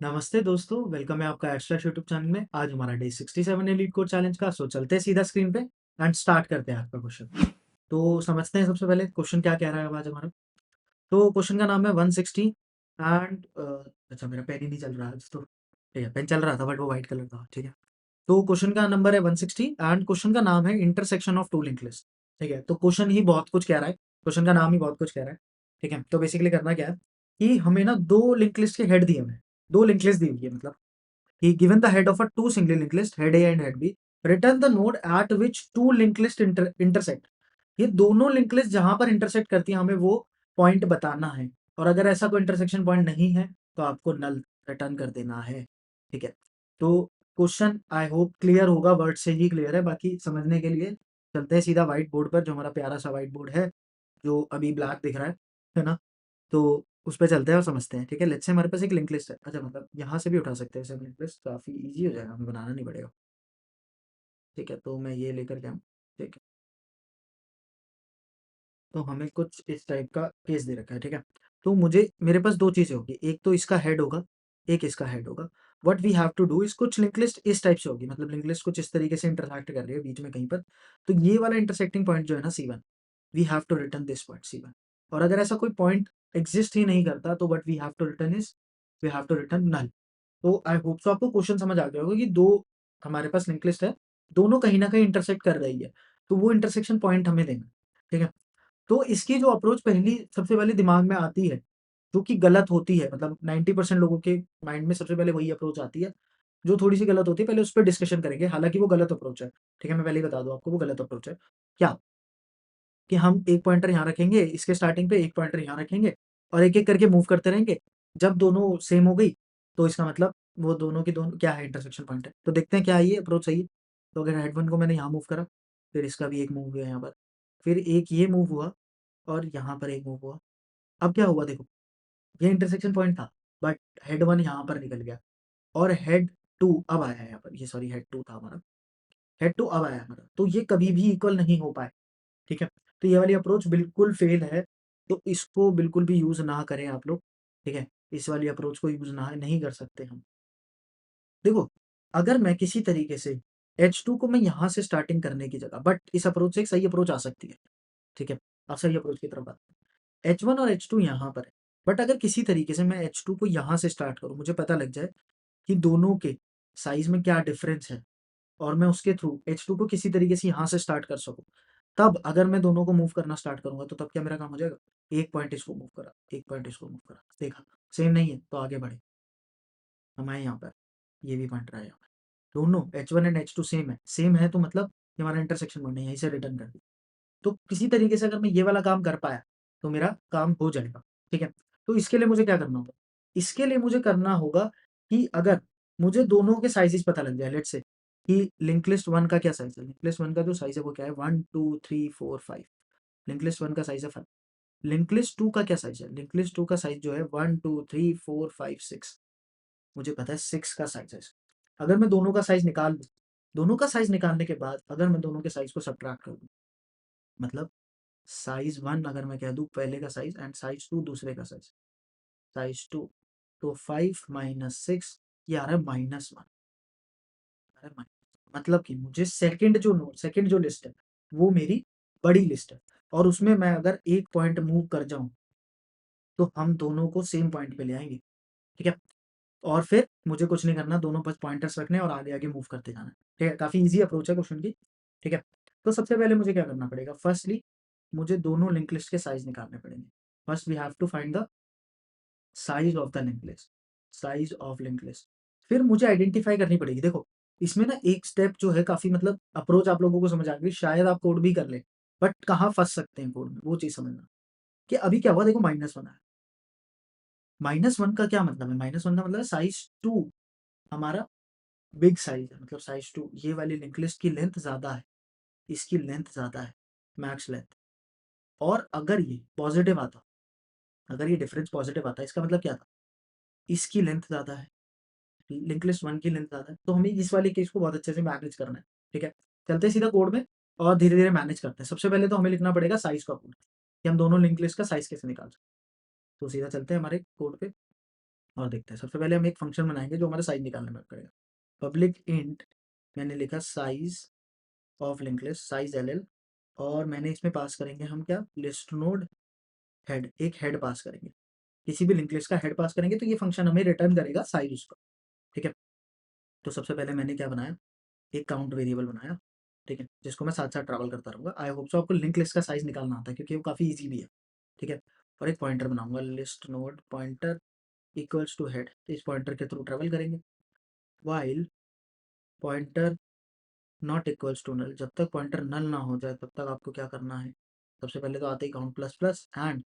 नमस्ते दोस्तों, वेलकम है आपका एक्स्ट्रा यूट्यूब चैनल में। आज हमारा डे 67 है लीड कोड चैलेंज का। सो चलते हैं सीधा स्क्रीन पे एंड स्टार्ट करते हैं आपका क्वेश्चन। तो समझते हैं सबसे पहले क्वेश्चन क्या कह रहा है अब आज हमारा। तो क्वेश्चन का नाम है 160 एंड अच्छा मेरा पेन ही नहीं चल रहा है आज तो। ठीक है, पेन चल रहा था बट वो व्हाइट कलर था। ठीक है, तो क्वेश्चन का नंबर है 160 एंड क्वेश्चन का नाम है intersection of two link list. ठीक है, तो क्वेश्चन ही बहुत कुछ कह रहा है, क्वेश्चन का नाम ही बहुत कुछ कह रहा है। ठीक है, तो बेसिकली करना क्या है कि हमें ना दो लिंक लिस्ट के हेड दिए हुए हैं, दो लिंक लिस्ट दी हुई है। मतलब he given the head of a two single linked list head A and head B, return the node at which two linked list intersect। ये दोनों लिंक लिस्ट जहां पर इंटरसेक्ट करती है हमें वो पॉइंट बताना है, और अगर ऐसा कोई इंटरसेक्शन पॉइंट नहीं है तो आपको नल रिटर्न कर देना है। ठीक है, तो क्वेश्चन आई होप क्लियर होगा, वर्ड से ही क्लियर है। बाकी समझने के लिए चलते हैं सीधा व्हाइट बोर्ड पर, जो हमारा प्यारा सा व्हाइट बोर्ड है जो अभी ब्लैक दिख रहा है ना। तो उस पे चलते हैं और समझते हैं। ठीक है, लेट्स से हमारे पास एक लिंक लिस्ट है। अच्छा, मतलब यहाँ से भी उठा सकते हैं इसे, लिंक लिस्ट काफ़ी ईज़ी हो जाएगा, हमें बनाना नहीं पड़ेगा। ठीक है, तो मैं ये लेकर के आऊँ। ठीक है, तो हमें कुछ इस टाइप का केस दे रखा है। ठीक है, तो मुझे मेरे पास 2 चीज़ें होगी, एक तो इसका हेड होगा, एक इसका हेड होगा। What we have to do is कुछ लिंक लिस्ट इस टाइप से होगी, मतलब लिंक लिस्ट कुछ इस तरीके से इंटरसेक्ट कर रही है बीच में कहीं पर। तो ये वाला इंटरसेक्टिंग पॉइंट जो है ना C1, we have to return this point C1। और अगर ऐसा कोई पॉइंट एग्जिस्ट ही नहीं करता तो what we have to return is we have to return null. तो आई होप सो आपको क्वेश्चन समझ आ गया होगा कि दो हमारे पास लिंक लिस्ट है, दोनों कहीं न कहीं इंटरसेक्ट कर रही है, तो वो इंटरसेक्शन पॉइंट हमें देना है। ठीक है? तो इसकी जो अप्रोच पहली सबसे पहले दिमाग में आती है, जो कि गलत होती है, मतलब 90% लोगों के माइंड में सबसे पहले वही अप्रोच आती है, जो थोड़ी-सी गलत होती है। पहले उस पे डिस्कशन करेंगे, हालाँकि वो गलत अप्रोच है। ठीक है? मैं पहले ही बता दूँ आपको वो गलत अप्रोच है। क्या? कि हम एक पॉइंटर यहाँ रखेंगे, इसके स्टार्टिंग पे एक पॉइंटर यहाँ रखेंगे और एक-एक करके मूव करते रहेंगे। जब दोनों सेम हो गई, तो इसका मतलब वो दोनों की दोनों क्या है, इंटरसेक्शन पॉइंट है। तो देखते हैं क्या है ये अप्रोच सही है। तो अगर हेड 1 को मैंने यहाँ मूव करा, फिर इसका भी एक मूव हुआ यहाँ पर, फिर एक ये मूव हुआ और यहाँ पर एक मूव हुआ। अब क्या हुआ देखो, ये इंटरसेक्शन पॉइंट था, बट हेड 1 यहाँ पर निकल गया और हेड 2 अब आया है यहाँ पर। ये सॉरी हेड 2 था हमारा, हेड 2 अब आया हमारा। तो ये कभी भी इक्वल नहीं हो पाए। ठीक है? तो ये वाली अप्रोच बिल्कुल फेल है, तो इसको बिल्कुल भी यूज़ ना करें आप लोग। ठीक है? इस वाली अप्रोच को यूज़ ना नहीं कर सकते हम। देखो, अगर मैं किसी तरीके से H2 को मैं यहाँ से स्टार्टिंग करने की जगह, बट इस अप्रोच से एक सही अप्रोच आ सकती है। ठीक है? अब सही अप्रोच की तरफ आते हैं। H1 और H2 यहाँ पर है, बट अगर किसी तरीके से मैं H2 को यहाँ से स्टार्ट करूँ, मुझे पता लग जाए कि दोनों के साइज़ में क्या डिफरेंस है और मैं उसके थ्रू H2 को किसी तरीके से यहाँ से स्टार्ट कर सकूँ। तब अगर मैं दोनों को मूव करना स्टार्ट करूँगा तो तब क्या मेरा काम हो जाएगा? एक पॉइंट इसको मूव करा, एक पॉइंट इसको मूव करा, देखा सेम नहीं है तो आगे बढ़े। हम आए यहाँ पर, ये भी पॉइंट रहा है यहाँ पर। दोनों H1 एंड H2 सेम है तो मतलब ये हमारा इंटरसेक्शन पॉइंट है, यहीं से रिटर्न कर दिया। तो किसी तरीके से अगर मैं ये वाला काम कर पाया, तो मेरा काम हो जाएगा। ठीक है? तो इसके लिए मुझे क्या करना होगा? इसके लिए मुझे करना होगा कि अगर मुझे दोनों के साइज़ेज़ पता लग जाए, लेट्स से कि लिंक लिस्ट 1 का क्या साइज़ है? लिंक लिस्ट 1 का जो साइज़ है वो क्या है? 1, 2, 3, 4, 5। लिंक लिस्ट 1 का साइज़ है 5। लिंक लिस्ट 2 का क्या साइज़ है? लिंक लिस्ट 2 का साइज़ जो है 1, 2, 3, 4, 5, 6। मुझे पता है 6 का साइज़ है इसका। अगर मैं दोनों का साइज़ निकाल लूँ, दोनों का साइज़ निकालने के बाद अगर मैं दोनों के साइज़ को सब्ट्रैक्ट कर दूँ, मतलब साइज़ 1 अगर मैं कह दूँ पहले का साइज़ एंड साइज़ 2 दूसरे का साइज़, साइज़ 2 तो 5 माइनस 6 ये आ रहा है -1। अरे मतलब कि मुझे सेकंड जो लिस्ट है, वो मेरी बड़ी लिस्ट है और उसमें मैं अगर एक पॉइंट मूव कर जाऊँ, तो हम दोनों को सेम पॉइंट पे ले आएँगे। ठीक है? और फिर मुझे कुछ नहीं करना, दोनों बस पॉइंटर्स रखने हैं और आगे-आगे मूव करते जाना है। ठीक है? काफ़ी ईज़ी अप्रोच है क्वेश्चन की। ठीक है? तो सबसे पहले मुझे क्या करना पड़ेगा? फर्स्टली मुझे दोनों लिंक लिस्ट के साइज़ निकालने पड़ेंगे। First we have to find the size of the link list, size of link list. फिर मुझे आइडेंटिफ़ाई करनी पड़ेगी। देखो, इसमें ना एक स्टेप जो है काफ़ी, मतलब अप्रोच आप लोगों को समझ आ गई, शायद आप कोड भी कर लें, बट कहाँ फँस सकते हैं कोड में, वो चीज़ समझना। कि अभी क्या हुआ देखो, -1 आया। -1 का क्या मतलब है? -1 का मतलब है साइज़ 2 हमारा बिग साइज़ है, मतलब साइज़ 2। ये वाली लिंक लिस्ट की लेंथ ज़्यादा है, इसकी लेंथ ज़्यादा है, मैक्स लेंथ। और अगर ये पॉज़िटिव आता, अगर ये डिफरेंस पॉज़िटिव आता, इसका मतलब क्या था? इसकी लेंथ ज़्यादा है, लिंक लिस्ट 1 की लेंथ ज़्यादा है, तो हमें इस वाले केस को बहुत अच्छे से मैनेज करना है। ठीक है? चलते हैं सीधा कोड में और धीरे-धीरे मैनेज करते हैं। सबसे पहले तो हमें लिखना पड़ेगा साइज़ का कोड, कि हम दोनों लिंक लिस्ट का साइज़ कैसे निकाल सकते हैं। तो सीधा चलते हैं हमारे कोड पे। और देखते हैं। सबसे पहले हम एक फंक्शन बनाएंगे जो हमारा साइज निकालने में हेल्प करेगा। पब्लिक इंट, मैंने लिखा size of link list, size L, और मैंने इसमें पास करेंगे हम क्या, लिस्ट नोड हेड, एक हेड पास करेंगे। किसी भी लिंक लिस्ट का हेड पास करेंगे तो ये फंक्शन हमें रिटर्न करेगा साइज उसका। ठीक है, तो सबसे पहले मैंने क्या बनाया, एक काउंट वेरिएबल बनाया। ठीक है, जिसको मैं साथ साथ ट्रैवल करता रहूँगा। आई होप सो आपको लिंक लिस्ट का साइज निकालना आता है, क्योंकि वो काफ़ी ईजी भी है। ठीक है, और एक पॉइंटर बनाऊंगा, list node pointer equals to head, इस पॉइंटर के थ्रू ट्रैवल करेंगे। While pointer not equals to null, जब तक पॉइंटर नल ना हो जाए तब तक आपको क्या करना है, सबसे पहले तो आते ही count plus plus and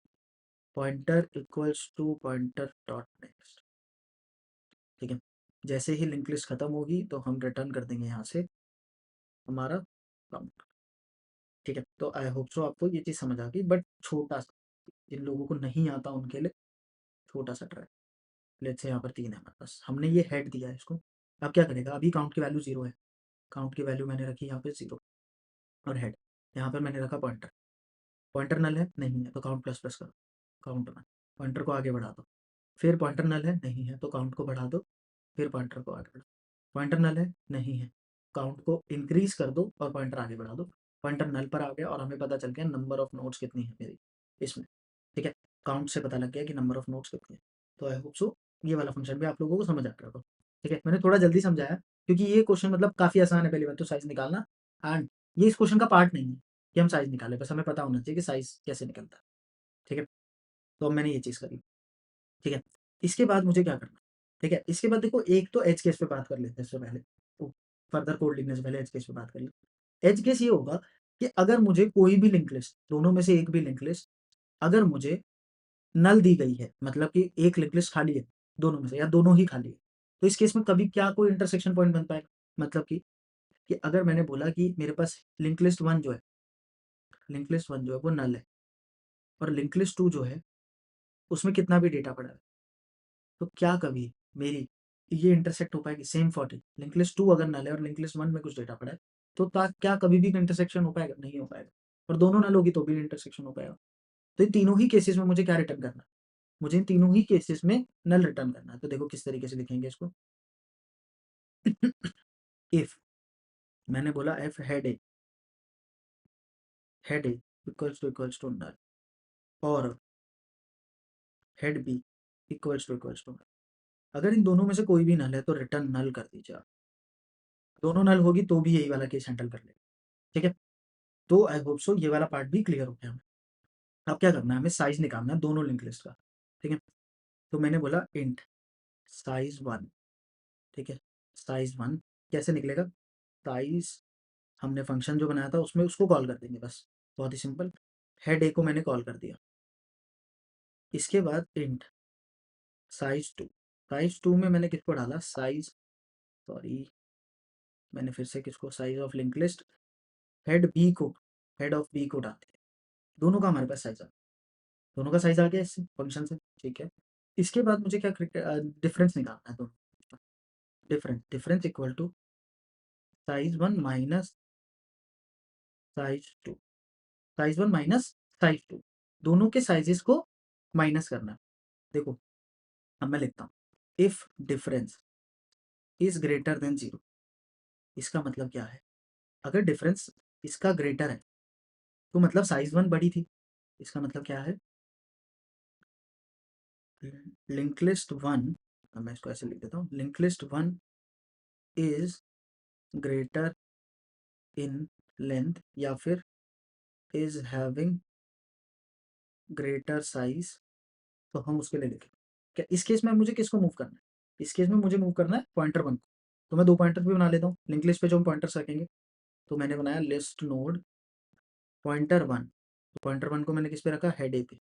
pointer equals to pointer dot next. ठीक है, जैसे ही लिंक लिस्ट खत्म होगी तो हम रिटर्न कर देंगे यहाँ से हमारा काउंट। ठीक है, तो आई होप सो आपको ये चीज़ समझ आ गई, बट छोटा सा, जिन लोगों को नहीं आता उनके लिए छोटा सा ट्राई। लेट्स से यहाँ पर 3 है हमारे पास, हमने ये हेड दिया है इसको। अब क्या करेगा, अभी काउंट की वैल्यू 0 है, काउंट की वैल्यू मैंने रखी यहाँ पे 0, और हेड यहाँ पर मैंने रखा पॉइंटर। पॉइंटर नल है, नहीं है, तो काउंट प्लस प्लस करो, काउंट में पॉइंटर को आगे बढ़ा दो। फिर पॉइंटर नल है, नहीं है, तो काउंट को बढ़ा दो, फिर पॉइंटर को आगे बढ़ाओ। पॉइंटर नल है, नहीं है, काउंट को इंक्रीज कर दो और पॉइंटर आगे बढ़ा दो। पॉइंटर नल पर आ गया और हमें पता चल गया नंबर ऑफ नोट्स कितनी है मेरी इसमें। ठीक है, काउंट से पता लग गया कि नंबर ऑफ नोट्स कितनी है। तो आई होप सो ये वाला फंक्शन भी आप लोगों को समझ आ गया होगा। ठीक है, मैंने थोड़ा जल्दी समझाया क्योंकि ये क्वेश्चन मतलब काफ़ी आसान है। पहली बात तो साइज निकालना, एंड ये इस क्वेश्चन का पार्ट नहीं है कि हम साइज निकालें, बस हमें पता होना चाहिए कि साइज कैसे निकलता है। ठीक है, तो अब मैंने ये चीज़ करी। ठीक है, इसके बाद मुझे क्या करना है, ठीक है, इसके बाद देखो, एक तो एज केस पे बात कर लेते हैं इससे पहले, तो फर्दर कोड लिखने से पहले एज केस पे बात कर लेते। एज केस ये होगा कि अगर मुझे कोई भी लिंक लिस्ट, दोनों में से एक भी लिंक लिस्ट अगर मुझे नल दी गई है, मतलब कि एक लिंक लिस्ट खाली है दोनों में से, या दोनों ही खाली है, तो इस केस में कभी क्या कोई इंटरसेक्शन पॉइंट बन पाएगा। मतलब कि अगर मैंने बोला कि मेरे पास लिंक लिस्ट वन जो है, लिंक लिस्ट वन जो है वो नल है, और लिंक लिस्ट टू जो है उसमें कितना भी डेटा पड़ा है, तो क्या कभी मेरी ये इंटरसेक्ट हो पाएगी सेम 40, लिंक लिस्ट टू अगर नल है और लिंक लिस्ट वन में कुछ डेटा पड़ा है, तो क्या कभी भी इंटरसेक्शन हो पाएगा, नहीं हो पाएगा। और दोनों नल होगी तो भी इंटरसेक्शन हो पाएगा। तो इन तीनों ही केसेस में मुझे क्या रिटर्न करना है, मुझे इन तीनों ही केसेस में नल रिटर्न करना है। तो देखो किस तरीके से लिखेंगे इसको। इफ मैंने बोला if head A equals to null, और head B equals to null, अगर इन दोनों में से कोई भी नल है तो रिटर्न नल कर दीजिए आप। दोनों नल होगी तो भी यही वाला केस हैंडल कर लेगा। ठीक है, तो आई होप सो ये वाला पार्ट भी क्लियर हो गया हमें। अब क्या करना है, हमें साइज निकालना है दोनों लिंक लिस्ट का। ठीक है, तो मैंने बोला इंट साइज वन। ठीक है, साइज वन कैसे निकलेगा, साइज हमने फंक्शन जो बनाया था उसमें उसको कॉल कर देंगे बस, बहुत ही सिंपल। हेड ए को मैंने कॉल कर दिया, इसके बाद int size two, size two में मैंने किसको डाला, साइज, सॉरी, मैंने फिर से किसको, size of link list head B को, हेड ऑफ बी को डाल दिया। दोनों का हमारे पास साइज आ, दोनों का साइज आ गया इससे फंक्शन से। ठीक है, इसके बाद मुझे क्या डिफरेंस निकालना है, दोनों difference, difference equal to size one minus size two, size one minus size two, दोनों के साइजेस को माइनस करना है। देखो अब मैं लिखता हूँ, if difference is greater than zero, इसका मतलब क्या है, अगर डिफरेंस इसका ग्रेटर है तो मतलब साइज वन बड़ी थी, इसका मतलब क्या है, लिंक लिस्ट वन, मैं इसको ऐसे लिख देता हूँ, link list one is greater in length, या फिर इज हैविंग ग्रेटर साइज, तो हम उसके लिए लिखें क्या। इस केस में मुझे किसको मूव करना है, इस केस में मुझे मूव करना है पॉइंटर वन को। तो मैं दो पॉइंटर भी बना लेता हूँ लिंक लिस्ट पे जो हम पॉइंटर्स रखेंगे। तो मैंने बनाया लिस्ट नोड पॉइंटर वन, तो पॉइंटर वन को मैंने किस पे रखा, हेड ए पे।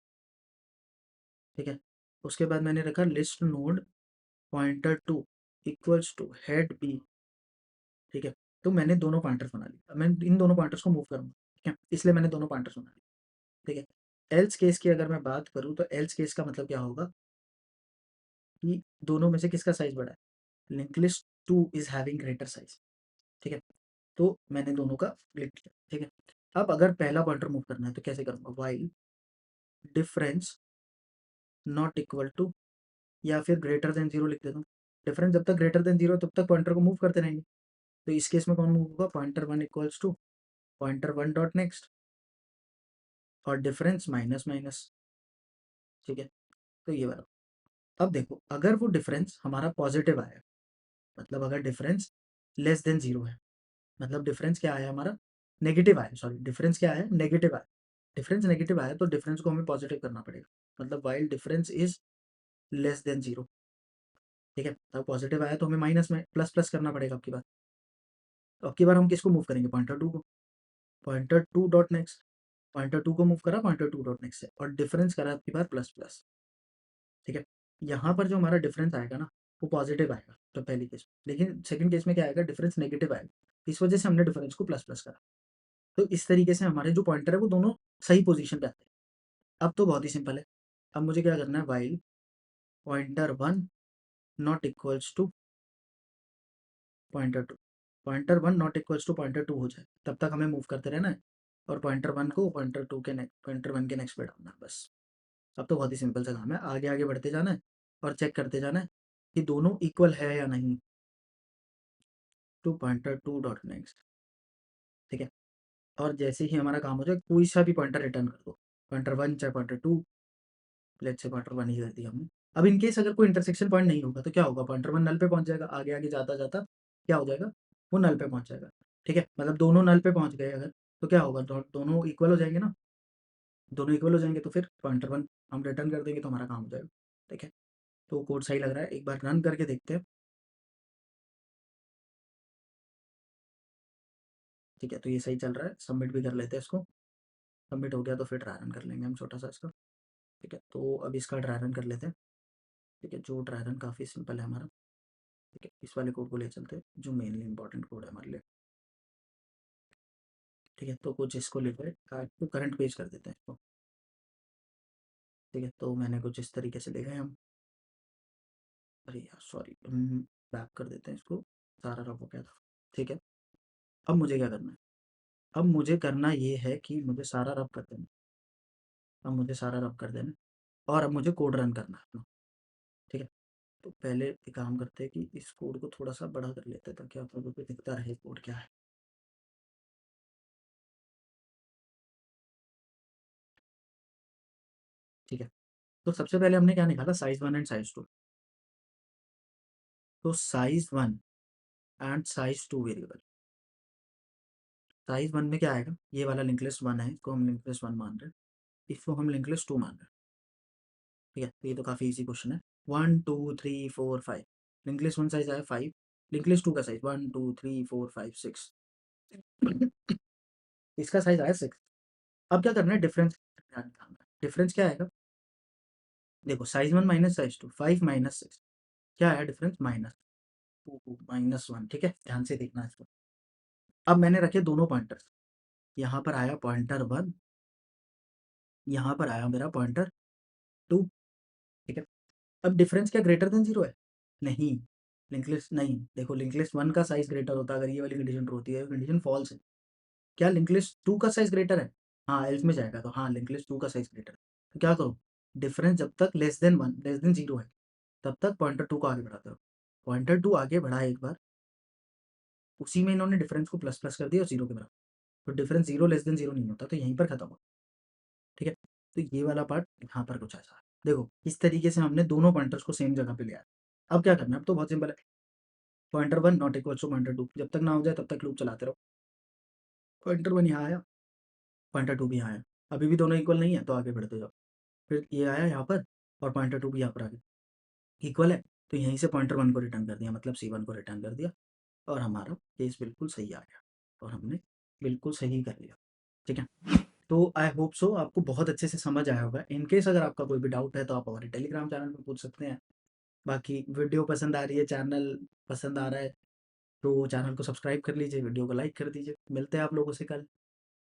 ठीक है, उसके बाद मैंने रखा list node pointer two equals to head B. ठीक है, तो मैंने दोनों पॉइंटर्स बना लिए, अब मैं इन दोनों पॉइंटर्स को मूव करूँगा। ठीक है, इसलिए मैंने दोनों पॉइंटर्स बना लिए। ठीक है, एल्स केस की अगर मैं बात करूँ तो एल्स केस का मतलब क्या होगा कि दोनों में से किसका साइज बड़ा है, link list two is having greater size. ठीक है, तो मैंने दोनों का लिख किया। ठीक है, अब अगर पहला पॉइंटर मूव करना है तो कैसे करूँगा, while difference not equal to या फिर ग्रेटर देन 0 लिख देता हूँ। डिफरेंस जब तक ग्रेटर देन 0 तब तक पॉइंटर को मूव करते रहेंगे। तो इस केस में कौन मूव होगा, pointer 1 equals to pointer 1 dot next और डिफरेंस माइनस माइनस। ठीक है, तो ये वाला। अब देखो अगर वो डिफरेंस हमारा पॉजिटिव आया, मतलब अगर डिफरेंस लेस देन 0 है, मतलब डिफरेंस क्या आया हमारा, नेगेटिव आया, सॉरी डिफरेंस क्या आया, नेगेटिव आया। डिफरेंस नेगेटिव आया तो डिफरेंस को हमें पॉजिटिव करना पड़ेगा, मतलब while difference is less than 0। ठीक है, तब पॉजिटिव आया तो हमें माइनस में प्लस प्लस करना पड़ेगा आपकी बार। तो अब की बार हम किसको मूव करेंगे, पॉइंटर 2 को, पॉइंटर 2 डॉट नेक्स्ट। पॉइंटर 2 को मूव करा पॉइंटर 2 डॉट नेक्स्ट से और डिफरेंस करा आपकी बार प्लस प्लस। ठीक है, यहाँ पर जो हमारा डिफरेंस आएगा ना वो पॉजिटिव आएगा तो पहली केस में, लेकिन सेकंड केस में क्या आएगा, डिफरेंस नेगेटिव आएगा। इस वजह से हमने डिफरेंस को प्लस प्लस करा। तो इस तरीके से हमारे जो पॉइंटर है वो दोनों सही पोजीशन पे आते हैं। अब तो बहुत ही सिंपल है। अब मुझे क्या करना है, while pointer 1 not equals to pointer 2, pointer 1 not equals to pointer 2 हो जाए तब तक हमें मूव करते रहना है और पॉइंटर 1 को पॉइंटर 2 के नेक्स्ट, पॉइंटर 1 के नेक्स्ट पे डालना है बस। अब तो बहुत ही सिंपल सा काम है, आगे आगे बढ़ते जाना है और चेक करते जाना है कि दोनों इक्वल है या नहीं, टू पॉइंटर 2 डॉट नेक्स्ट। ठीक है, और जैसे ही हमारा काम हो जाए कोई सा भी पॉइंटर रिटर्न कर दो, पॉइंटर 1 चाहे पॉइंटर 2, लेट्स से पॉइंटर 1 ही कर दिया हमने। अब इन केस अगर कोई इंटरसेक्शन पॉइंट नहीं होगा तो क्या होगा, पॉइंटर 1 नल पे पहुंच जाएगा, आगे आगे जाता जाता क्या हो जाएगा, वो नल पे पहुंच जाएगा। ठीक है, मतलब दोनों नल पे पहुंच गए अगर, तो क्या होगा, दोनों इक्वल हो जाएंगे ना, दोनों इक्वल हो जाएंगे तो फिर पॉइंटर 1 हम रिटर्न कर देंगे तो हमारा काम हो जाएगा। ठीक है, तो कोड सही लग रहा है, एक बार रन करके देखते हैं। ठीक है, तो ये सही चल रहा है, सबमिट भी कर लेते हैं इसको। सबमिट हो गया तो फिर ट्राई रन कर लेंगे हम छोटा सा इसका। ठीक है, तो अब इसका ट्राई रन कर लेते हैं। ठीक है, जो ट्राई रन काफ़ी सिंपल है हमारा। ठीक है, इस वाले कोड को ले चलते हैं जो मेनली इंपॉर्टेंट कोड है हमारे लिए। ठीक है, तो कुछ इसको लेकर तो करंट पेज कर देते हैं इसको। ठीक है, तो मैंने कुछ इस तरीके से लिखा है हम, अरे यार सॉरी, बैक कर देते हैं इसको, सारा रफ हो गया था। ठीक है, अब मुझे क्या करना है, अब मुझे करना ये है कि मुझे सारा रफ कर देना, अब मुझे सारा रफ कर देना और अब मुझे कोड रन करना है अपना। ठीक है, तो पहले एक काम करते हैं कि इस कोड को थोड़ा सा बड़ा कर लेते हैं ताकि आप लोगों को दिखता रहे कोड क्या है। ठीक है, तो सबसे पहले हमने क्या निकाला, साइज 1 एंड साइज 2। तो size 1 and size 2 variable, size 1 में क्या आएगा, ये वाला लिंक लिस्ट 1 है, इसको हम लिंक लिस्ट 1 मान रहे हैं, इसको हम लिंक लिस्ट 2 मान रहे हैं। ठीक है, तो ये तो काफ़ी इजी क्वेश्चन है। 1 2 3 4 5, लिंक लिस्ट 1 साइज आया 5, लिंक लिस्ट 2 का साइज 1 2 3 4 5 6, इसका साइज आया 6। अब क्या करना है, डिफरेंस निकालना है। डिफरेंस क्या आएगा, देखो साइज 1 माइनस साइज 2, 5 माइनस 6, क्या आया डिफरेंस, माइनस 2 माइनस 1। ठीक है, ध्यान से देखना है इसको। अब मैंने रखे दोनों पॉइंटर्स, यहाँ पर आया पॉइंटर 1, यहाँ पर आया मेरा पॉइंटर 2। ठीक है, अब डिफरेंस क्या ग्रेटर देन 0 है, नहीं, लिंक लिस्ट नहीं, देखो लिंक लिस्ट 1 का साइज ग्रेटर होता है अगर ये वाली कंडीशन ट्रू होती है, कंडीशन फॉल्स है। क्या लिंक लिस्ट 2 का साइज ग्रेटर है, हाँ एल्स में जाएगा, तो हाँ लिंक लिस्ट 2 का साइज ग्रेटर है। तो क्या करो, डिफरेंस जब तक लेस देन 1 लेस देन 0 है तब तक पॉइंटर 2 को आगे बढ़ाते रहो। पॉइंटर 2 आगे बढ़ा एक बार, उसी में इन्होंने डिफरेंस को प्लस प्लस कर दिया और 0 के बराबर, तो डिफरेंस 0 लेस देन 0 नहीं होता, तो यहीं पर खत्म हो। ठीक है, तो ये वाला पार्ट यहाँ पर कुछ ऐसा है। देखो इस तरीके से हमने दोनों पॉइंटर्स को सेम जगह पे लिया है। अब क्या करना है, अब तो बहुत सिंपल है, pointer 1 not equal to pointer 2, जब तक ना हो जाए तब तक लूप चलाते रहो। पॉइंटर 1 यहाँ आया, पॉइंटर 2 भी यहाँ आया, अभी भी दोनों इक्वल नहीं है तो आगे बढ़ते जाओ। फिर ये आया यहाँ पर और पॉइंटर 2 भी यहाँ पर आ गया, इक्वल है, तो यहीं से पॉइंटर 1 को रिटर्न कर दिया, मतलब C1 को रिटर्न कर दिया और हमारा केस बिल्कुल सही आ गया और हमने बिल्कुल सही कर लिया। ठीक है, तो आई होप सो आपको बहुत अच्छे से समझ आया होगा। इन केस अगर आपका कोई भी डाउट है तो आप हमारे टेलीग्राम चैनल पे पूछ सकते हैं। बाकी वीडियो पसंद आ रही है, चैनल पसंद आ रहा है तो चैनल को सब्सक्राइब कर लीजिए, वीडियो को लाइक कर दीजिए। मिलते हैं आप लोगों से कल।